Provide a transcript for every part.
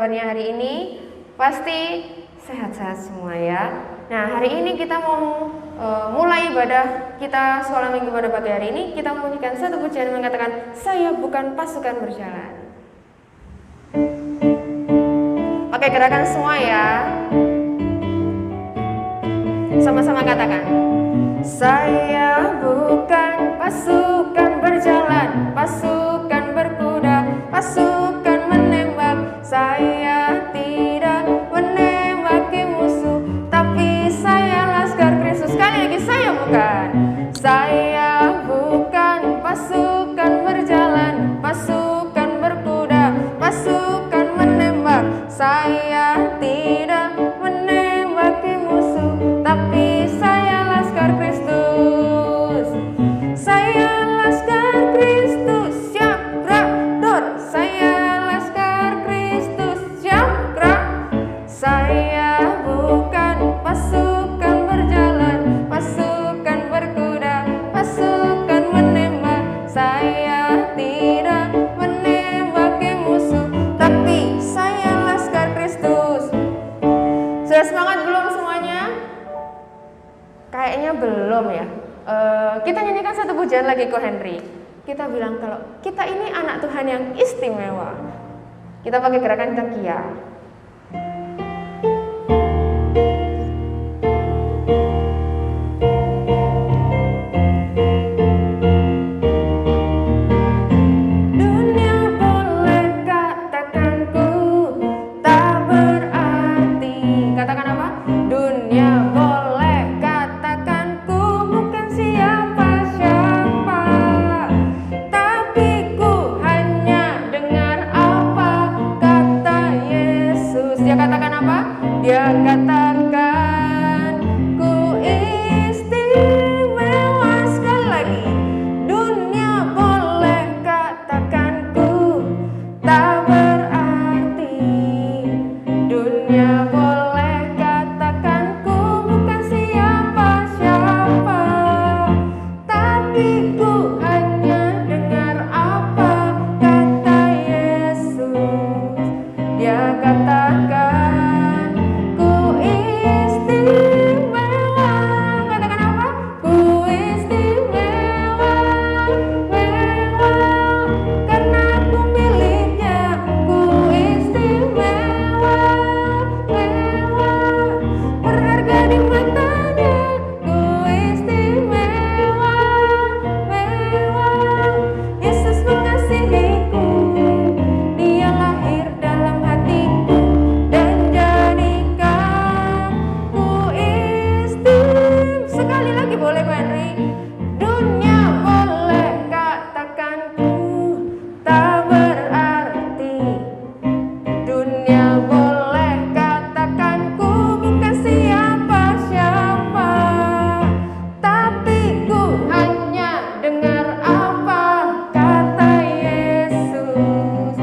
kabarnya hari ini? Pasti sehat-sehat semua ya. Nah, hari ini kita mau mulai ibadah kita sekolah minggu pada pagi hari ini. Kita menyanyikan satu pujian mengatakan, saya bukan pasukan berjalan. Oke, gerakan semua ya. Sama-sama katakan, saya bukan pasukan berjalan, pasukan berkuda, pasukan menembak. Saya tidak menembaki musuh, tapi saya laskar Kristus. Sekali lagi, saya bukan. Saya bukan pasukan berjalan, pasukan berkuda, pasukan menembak. Saya tidak menembaki musuh, tapi saya laskar Kristus. Saya laskar Kristus, siap gerak dor. Saya laskar Kristus, siap gerak. Saya bukan pasukan berjalan, pasukan berkuda, pasukan menembak. Saya tidak menembaki musuh, tapi saya laskar Kristus. Sudah semangat belum semuanya? Kayaknya belum ya. Kita nyanyikan satu pujian lagi Ko Henry. Kita bilang kalau kita ini anak Tuhan yang istimewa. Kita pakai gerakan takia. Dunia boleh katakan ku tak berarti. Katakan apa? Dunia boleh katakan ku bukan siapa-siapa, tapi ku hanya dengar apa kata Yesus. Dia katakan apa? Dia katakan ku istimewa. Sekali lagi, dunia boleh katakan ku tak berarti. Dunia boleh katakan ku bukan siapa-siapa, tapi ku hanya dengar apa kata Yesus. Dia katakan ku istimewa. Katakan apa? Ku istimewa, mewa, karena ku miliknya. Ku istimewa, mewa, berharga di matanya. Ku istimewa, mewa, Yesus mengasihiku. Dia lahir dalam hatiku dan jadikan ku istimewa. Sekali lagi boleh Pak Henry. Dunia boleh katakan ku tak berarti. Dunia boleh katakan ku bukan siapa-siapa, tapi ku hanya dengar apa kata Yesus.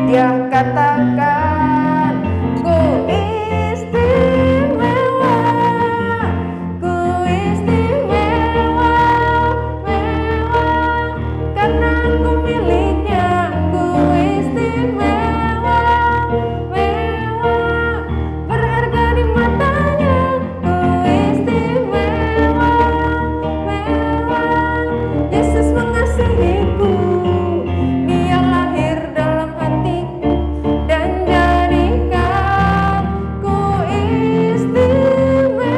Dia katakan ku istimewa, ku istimewa, mewa, karena ku miliknya. Ku istimewa, mewa, berharga di matanya. Ku istimewa, mewa, Yesus mengasihiku. Dia lahir dalam hatiku dan jadikan ku istimewa.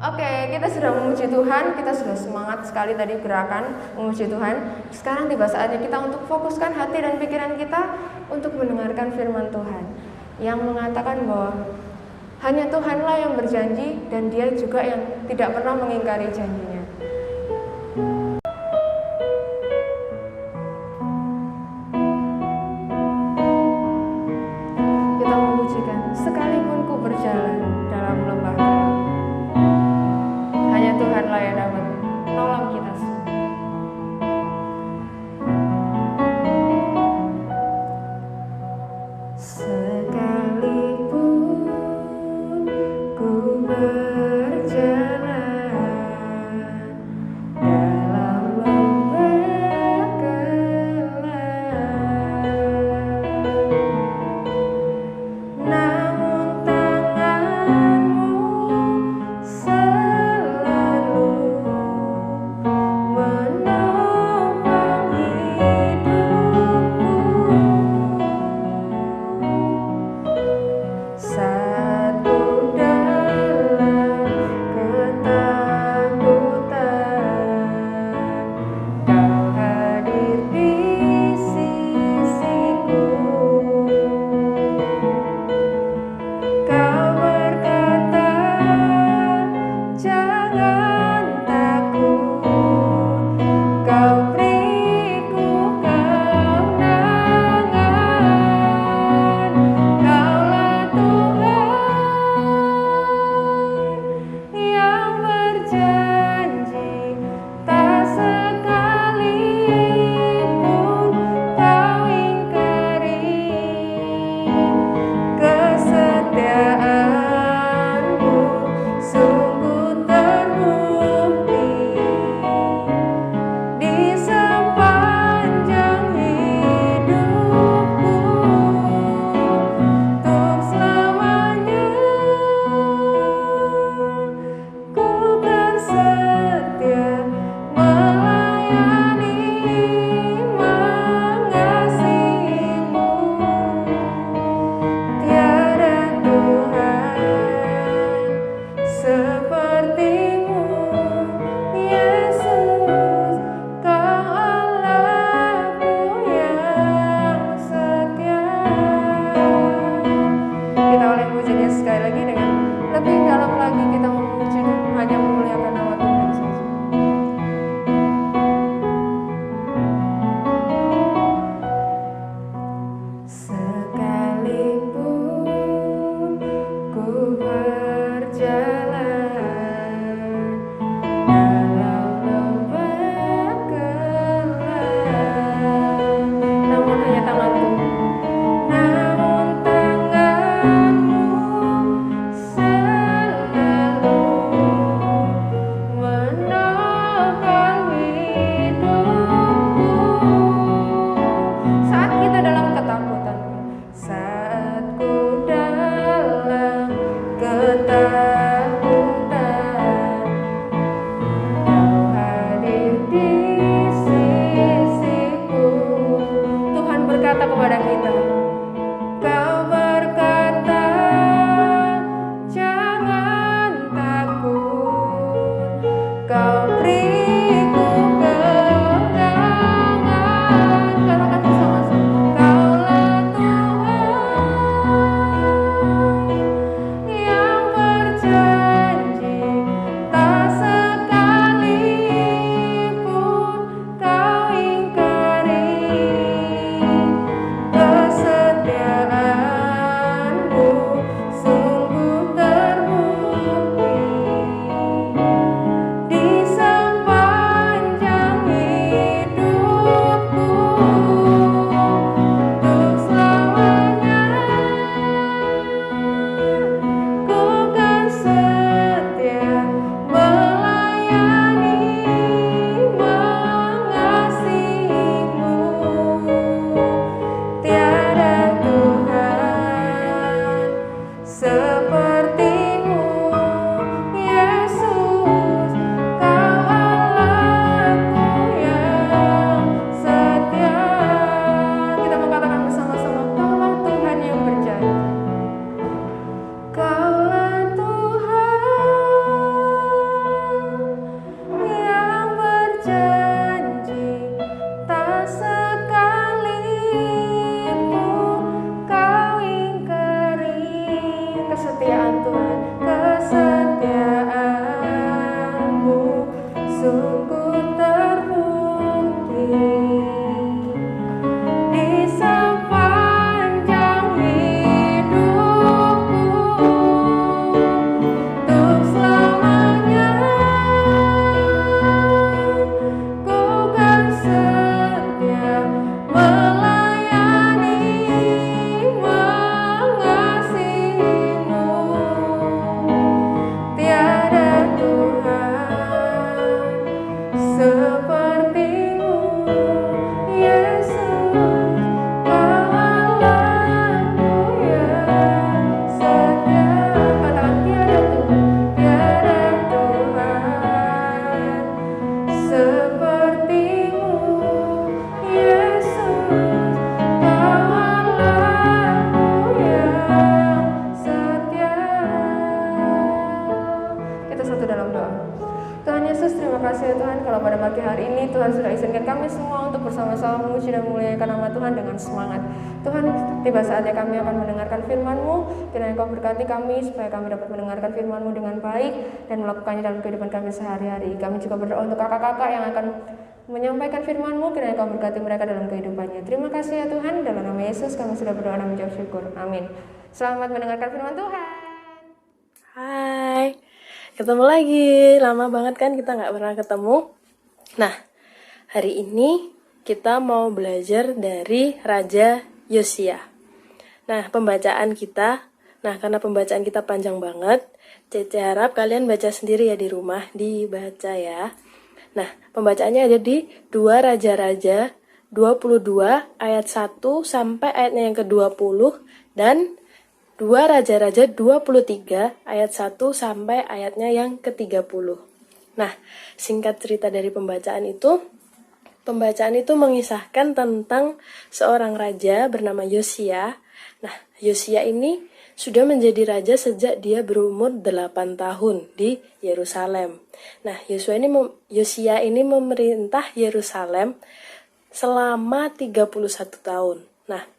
Oke, kita sudah memuji Tuhan, kita sudah semangat sekali tadi gerakan memuji Tuhan. Sekarang tiba saatnya kita untuk fokuskan hati dan pikiran kita untuk mendengarkan firman Tuhan yang mengatakan bahwa hanya Tuhanlah yang berjanji dan Dia juga yang tidak pernah mengingkari janjinya. Kita memujikan, sekalipun ku berjalan dalam lembah gelap, hanya Tuhanlah yang dapat menolong kita semua. Sekalipun ku berjalan dalam lembah gelap, pada pagi hari ini Tuhan sudah izinkan kami semua untuk bersama-sama memuji dan memuliakan nama Tuhan dengan semangat. Tuhan, tiba saatnya kami akan mendengarkan firman-Mu. Kiranya Kau berkati kami supaya kami dapat mendengarkan firman-Mu dengan baik dan melakukannya dalam kehidupan kami sehari-hari. Kami juga berdoa untuk kakak-kakak yang akan menyampaikan firman-Mu. Kiranya Kau berkati mereka dalam kehidupannya. Terima kasih ya Tuhan, dalam nama Yesus kami sudah berdoa dan menjawab syukur. Amin. Selamat mendengarkan firman Tuhan. Hai, ketemu lagi. Lama banget kan kita nggak pernah ketemu. Nah, hari ini kita mau belajar dari Raja Yosia. Nah, karena pembacaan kita panjang banget, Cece harap kalian baca sendiri ya di rumah, dibaca ya. Nah, pembacaannya ada di 2 Raja-Raja 22 ayat 1 sampai ayatnya yang ke-20 dan 2 Raja-Raja 23 ayat 1 sampai ayatnya yang ke-30. Nah, singkat cerita dari pembacaan itu mengisahkan tentang seorang raja bernama Yosia. Nah, Yosia ini sudah menjadi raja sejak dia berumur 8 tahun di Yerusalem. Nah, Yosia ini memerintah Yerusalem selama 31 tahun. Nah,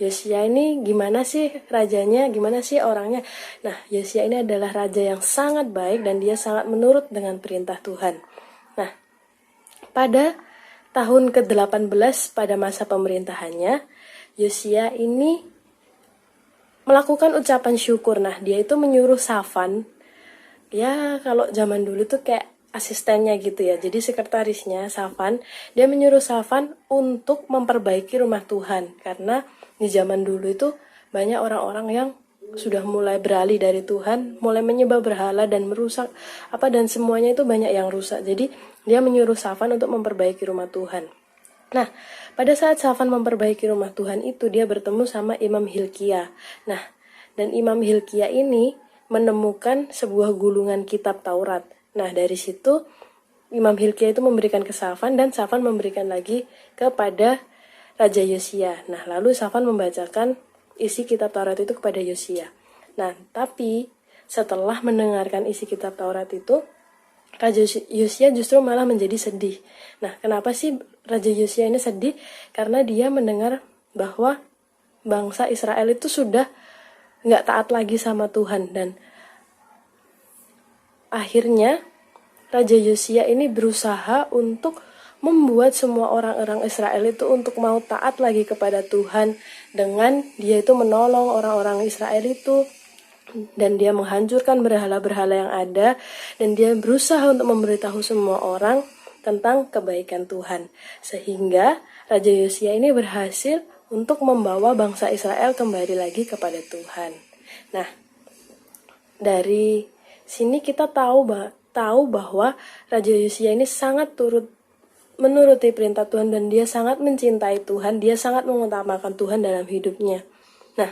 Yosia ini gimana sih rajanya, gimana sih orangnya? Nah, Yosia ini adalah raja yang sangat baik dan dia sangat menurut dengan perintah Tuhan. Nah, pada tahun ke-18 pada masa pemerintahannya, Yosia ini melakukan ucapan syukur. Nah, dia itu menyuruh Safan, ya kalau zaman dulu tuh kayak asistennya gitu ya, jadi sekretarisnya Safan, dia menyuruh Safan untuk memperbaiki rumah Tuhan, karena di zaman dulu itu banyak orang-orang yang sudah mulai beralih dari Tuhan, mulai menyembah berhala dan merusak dan semuanya itu banyak yang rusak. Jadi dia menyuruh Safan untuk memperbaiki rumah Tuhan. Nah, pada saat Safan memperbaiki rumah Tuhan itu, dia bertemu sama Imam Hilkia. Nah, dan Imam Hilkia ini menemukan sebuah gulungan kitab Taurat. Nah, dari situ Imam Hilkia itu memberikan ke Safan dan Safan memberikan lagi kepada Raja Yosia. Nah, lalu Safan membacakan isi kitab Taurat itu kepada Yosia. Nah, tapi setelah mendengarkan isi kitab Taurat itu, Raja Yosia justru malah menjadi sedih. Nah, kenapa sih Raja Yosia ini sedih? Karena dia mendengar bahwa bangsa Israel itu sudah nggak taat lagi sama Tuhan. Dan akhirnya Raja Yosia ini berusaha untuk membuat semua orang-orang Israel itu untuk mau taat lagi kepada Tuhan, dengan dia itu menolong orang-orang Israel itu, dan dia menghancurkan berhala-berhala yang ada, dan dia berusaha untuk memberitahu semua orang tentang kebaikan Tuhan, sehingga Raja Yosia ini berhasil untuk membawa bangsa Israel kembali lagi kepada Tuhan. Nah, dari sini kita tahu bahwa Raja Yosia ini sangat menuruti perintah Tuhan, dan dia sangat mencintai Tuhan, dia sangat mengutamakan Tuhan dalam hidupnya. Nah,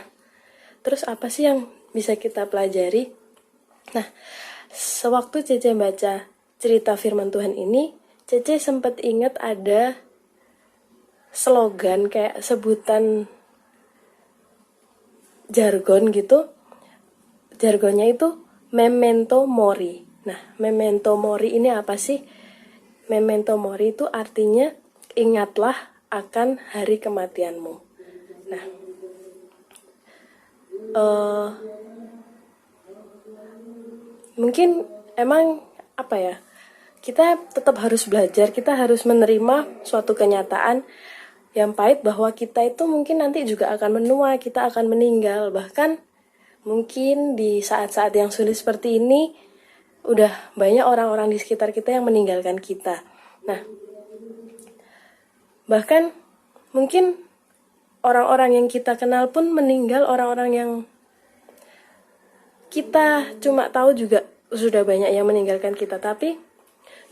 terus apa sih yang bisa kita pelajari? Nah, sewaktu Cece baca cerita firman Tuhan ini, Cece sempat ingat ada slogan kayak sebutan jargon gitu. Jargonnya itu memento mori. Nah, memento mori ini apa sih? Memento mori itu artinya ingatlah akan hari kematianmu. Nah, mungkin emang kita tetap harus belajar, kita harus menerima suatu kenyataan yang pahit bahwa kita itu mungkin nanti juga akan menua, kita akan meninggal. Bahkan mungkin di saat-saat yang sulit seperti ini, udah banyak orang-orang di sekitar kita yang meninggalkan kita. Nah, bahkan mungkin orang-orang yang kita kenal pun meninggal, orang-orang yang kita cuma tahu juga sudah banyak yang meninggalkan kita. Tapi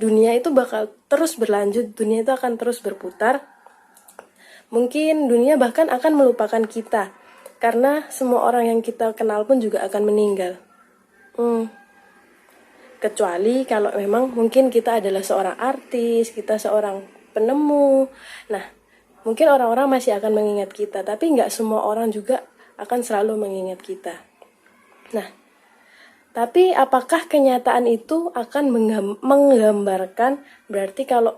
dunia itu bakal terus berlanjut, dunia itu akan terus berputar. Mungkin dunia bahkan akan melupakan kita, karena semua orang yang kita kenal pun juga akan meninggal. Kecuali kalau memang mungkin kita adalah seorang artis, kita seorang penemu. Nah, mungkin orang-orang masih akan mengingat kita, tapi nggak semua orang juga akan selalu mengingat kita. Nah, Tapi apakah kenyataan itu akan menggambarkan berarti kalau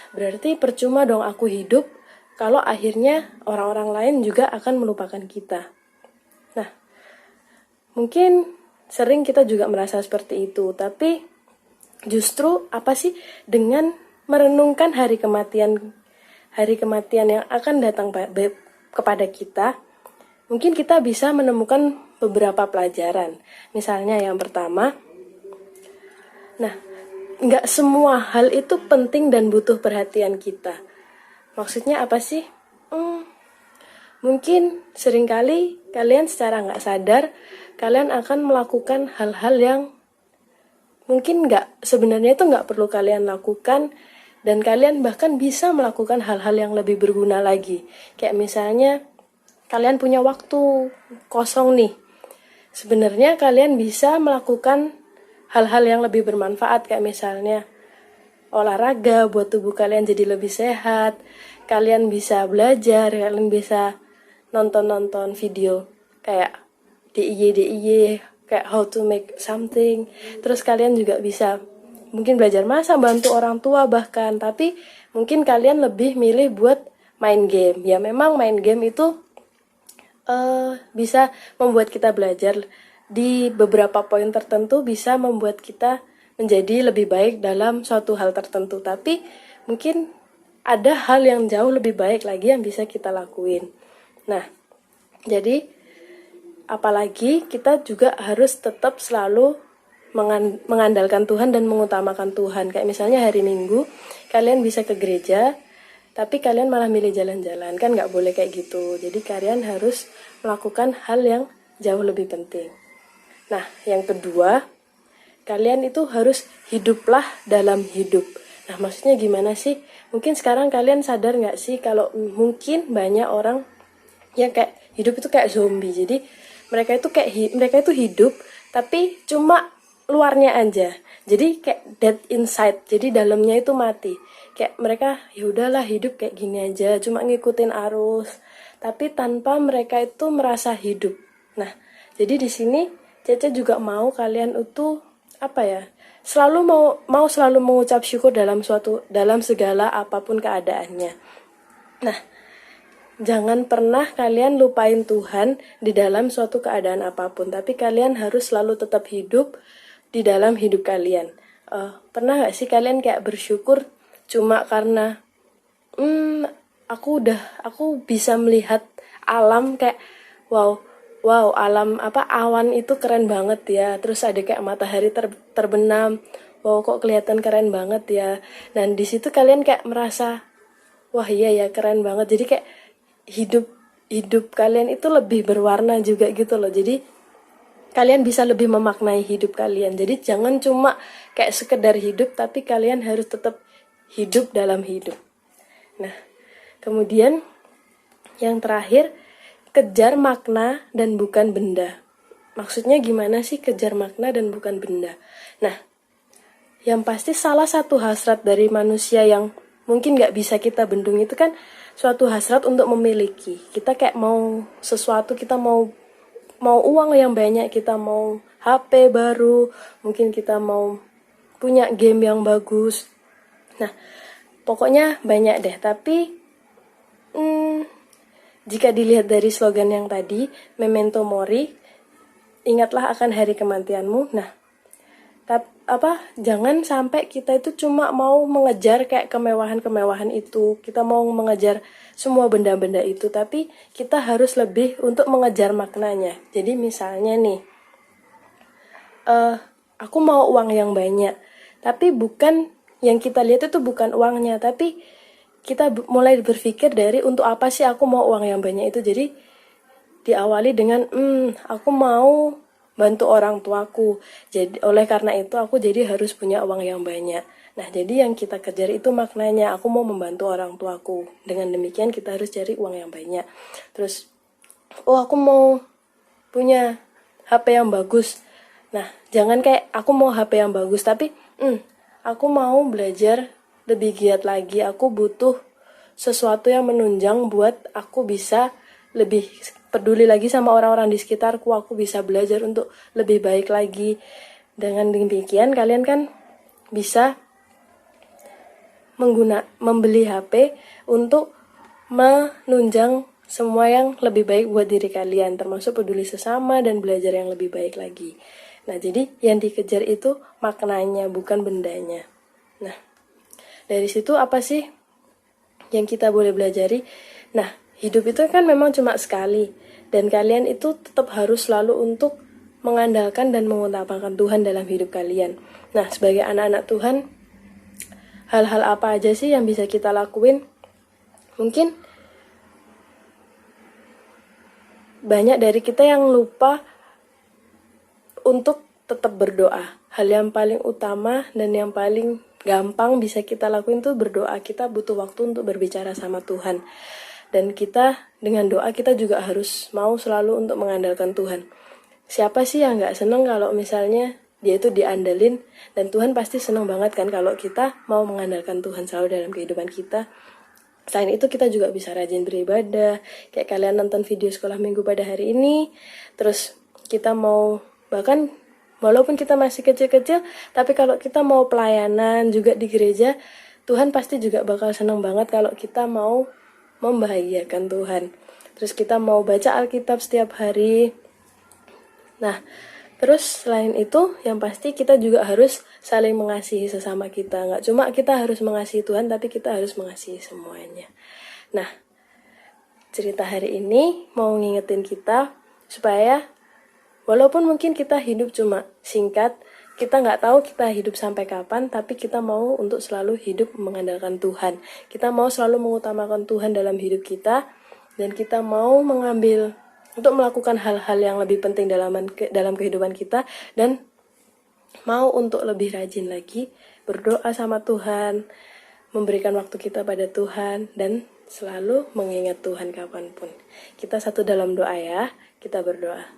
berarti percuma dong aku hidup kalau akhirnya orang-orang lain juga akan melupakan kita. Nah, mungkin sering kita juga merasa seperti itu, tapi justru apa sih dengan merenungkan hari kematian yang akan datang kepada kita, mungkin kita bisa menemukan beberapa pelajaran. Misalnya yang pertama, nggak semua hal itu penting dan butuh perhatian kita. Maksudnya apa sih? Mungkin seringkali kalian secara nggak sadar, kalian akan melakukan hal-hal yang mungkin sebenarnya itu nggak perlu kalian lakukan, dan kalian bahkan bisa melakukan hal-hal yang lebih berguna lagi. Kayak misalnya, kalian punya waktu kosong nih. Sebenarnya kalian bisa melakukan hal-hal yang lebih bermanfaat, kayak misalnya olahraga buat tubuh kalian jadi lebih sehat, kalian bisa belajar, kalian bisa nonton video kayak DIY, kayak how to make something. Terus kalian juga bisa mungkin belajar masak, bantu orang tua bahkan. Tapi mungkin kalian lebih milih buat main game. Ya memang main game itu bisa membuat kita belajar di beberapa poin tertentu, bisa membuat kita menjadi lebih baik dalam suatu hal tertentu. Tapi mungkin ada hal yang jauh lebih baik lagi yang bisa kita lakuin. Nah, jadi apalagi kita juga harus tetap selalu mengandalkan Tuhan dan mengutamakan Tuhan. Kayak misalnya hari Minggu, kalian bisa ke gereja, tapi kalian malah milih jalan-jalan. Kan nggak boleh kayak gitu. Jadi kalian harus melakukan hal yang jauh lebih penting. Nah, yang kedua, kalian itu harus hiduplah dalam hidup. Nah, maksudnya gimana sih? Mungkin sekarang kalian sadar nggak sih kalau mungkin banyak orang yang kayak hidup itu kayak zombie. Jadi mereka itu hidup tapi cuma luarnya aja. Jadi kayak dead inside. Jadi dalamnya itu mati. Kayak mereka ya udahlah hidup kayak gini aja, cuma ngikutin arus. Tapi tanpa mereka itu merasa hidup. Nah, jadi di sini Cece juga mau kalian itu selalu mau selalu mengucap syukur dalam segala apapun keadaannya. Nah, jangan pernah kalian lupain Tuhan di dalam suatu keadaan apapun, tapi kalian harus selalu tetap hidup di dalam hidup kalian. Pernah gak sih kalian kayak bersyukur cuma karena aku bisa melihat alam kayak wow alam awan itu keren banget ya, terus ada kayak matahari terbenam, wow kok kelihatan keren banget ya. Dan di situ kalian kayak merasa wah iya ya keren banget. Jadi kayak hidup kalian itu lebih berwarna juga gitu loh. Jadi kalian bisa lebih memaknai hidup kalian. Jadi jangan cuma kayak sekedar hidup, tapi kalian harus tetap hidup dalam hidup. Nah, kemudian yang terakhir, kejar makna dan bukan benda. Maksudnya gimana sih kejar makna dan bukan benda? Nah, yang pasti salah satu hasrat dari manusia yang mungkin gak bisa kita bendung itu kan suatu hasrat untuk memiliki. Kita kayak mau sesuatu, kita mau uang yang banyak, kita mau HP baru, mungkin kita mau punya game yang bagus. Nah, pokoknya banyak deh. Tapi jika dilihat dari slogan yang tadi, Memento Mori, ingatlah akan hari kematianmu. Nah, jangan sampai kita itu cuma mau mengejar kayak kemewahan-kemewahan itu. Kita mau mengejar semua benda-benda itu, tapi kita harus lebih untuk mengejar maknanya. Jadi misalnya nih, aku mau uang yang banyak, tapi bukan yang kita lihat itu bukan uangnya, tapi kita mulai berpikir dari untuk apa sih aku mau uang yang banyak itu. Jadi diawali dengan aku mau bantu orang tuaku. Jadi oleh karena itu aku jadi harus punya uang yang banyak. Nah, jadi yang kita kejar itu maknanya aku mau membantu orang tuaku. Dengan demikian kita harus cari uang yang banyak. Terus aku mau punya HP yang bagus. Nah, jangan kayak aku mau HP yang bagus, tapi aku mau belajar lebih giat lagi. Aku butuh sesuatu yang menunjang buat aku bisa lebih peduli lagi sama orang-orang di sekitarku, aku bisa belajar untuk lebih baik lagi. Dengan demikian kalian kan bisa membeli HP untuk menunjang semua yang lebih baik buat diri kalian, termasuk peduli sesama dan belajar yang lebih baik lagi. Nah, jadi yang dikejar itu maknanya, bukan bendanya. Nah, dari situ apa sih yang kita boleh belajari? Nah, hidup itu kan memang cuma sekali, dan kalian itu tetap harus selalu untuk mengandalkan dan mengutamakan Tuhan dalam hidup kalian. Nah, sebagai anak-anak Tuhan, hal-hal apa aja sih yang bisa kita lakuin? Mungkin banyak dari kita yang lupa untuk tetap berdoa. Hal yang paling utama dan yang paling gampang bisa kita lakuin tuh berdoa. Kita butuh waktu untuk berbicara sama Tuhan. Dan kita dengan doa kita juga harus mau selalu untuk mengandalkan Tuhan. Siapa sih yang gak seneng kalau misalnya dia itu diandalin, dan Tuhan pasti seneng banget kan kalau kita mau mengandalkan Tuhan selalu dalam kehidupan kita. Selain itu kita juga bisa rajin beribadah, kayak kalian nonton video sekolah minggu pada hari ini. Terus kita mau, bahkan walaupun kita masih kecil-kecil, tapi kalau kita mau pelayanan juga di gereja, Tuhan pasti juga bakal senang banget kalau kita mau membahagiakan Tuhan. Terus kita mau baca Alkitab setiap hari. Nah, terus selain itu, yang pasti kita juga harus saling mengasihi sesama kita. Nggak cuma kita harus mengasihi Tuhan, tapi kita harus mengasihi semuanya. Nah, cerita hari ini mau ngingetin kita supaya walaupun mungkin kita hidup cuma singkat, kita nggak tahu kita hidup sampai kapan, tapi kita mau untuk selalu hidup mengandalkan Tuhan. Kita mau selalu mengutamakan Tuhan dalam hidup kita, dan kita mau mengambil untuk melakukan hal-hal yang lebih penting dalam kehidupan kita, dan mau untuk lebih rajin lagi berdoa sama Tuhan, memberikan waktu kita pada Tuhan, dan selalu mengingat Tuhan kapanpun. Kita satu dalam doa ya, kita berdoa.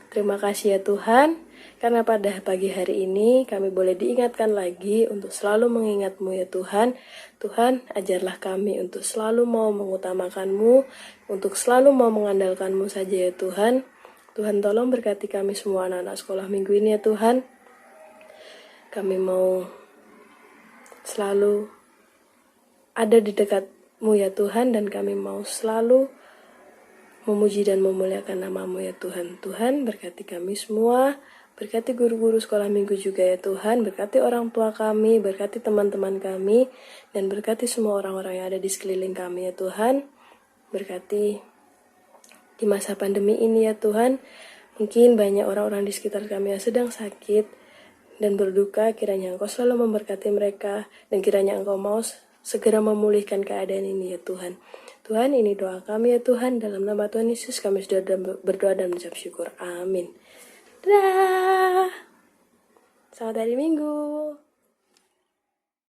Terima kasih ya Tuhan, karena pada pagi hari ini kami boleh diingatkan lagi untuk selalu mengingat-Mu ya Tuhan. Tuhan, ajarlah kami untuk selalu mau mengutamakan-Mu, untuk selalu mau mengandalkan-Mu saja ya Tuhan. Tuhan tolong berkati kami semua anak-anak sekolah minggu ini ya Tuhan. Kami mau selalu ada di dekat-Mu ya Tuhan, dan kami mau selalu memuji dan memuliakan nama-Mu ya Tuhan. Tuhan, berkati kami semua, berkati guru-guru sekolah minggu juga ya Tuhan, berkati orang tua kami, berkati teman-teman kami, dan berkati semua orang-orang yang ada di sekeliling kami ya Tuhan. Berkati di masa pandemi ini ya Tuhan, mungkin banyak orang-orang di sekitar kami yang sedang sakit dan berduka, kiranya Engkau selalu memberkati mereka, dan kiranya Engkau mau segera memulihkan keadaan ini ya Tuhan. Tuhan, ini doa kami ya Tuhan, dalam nama Tuhan Yesus kami sudah berdoa dan mengucap syukur. Amin. Dadah. Selamat hari Minggu.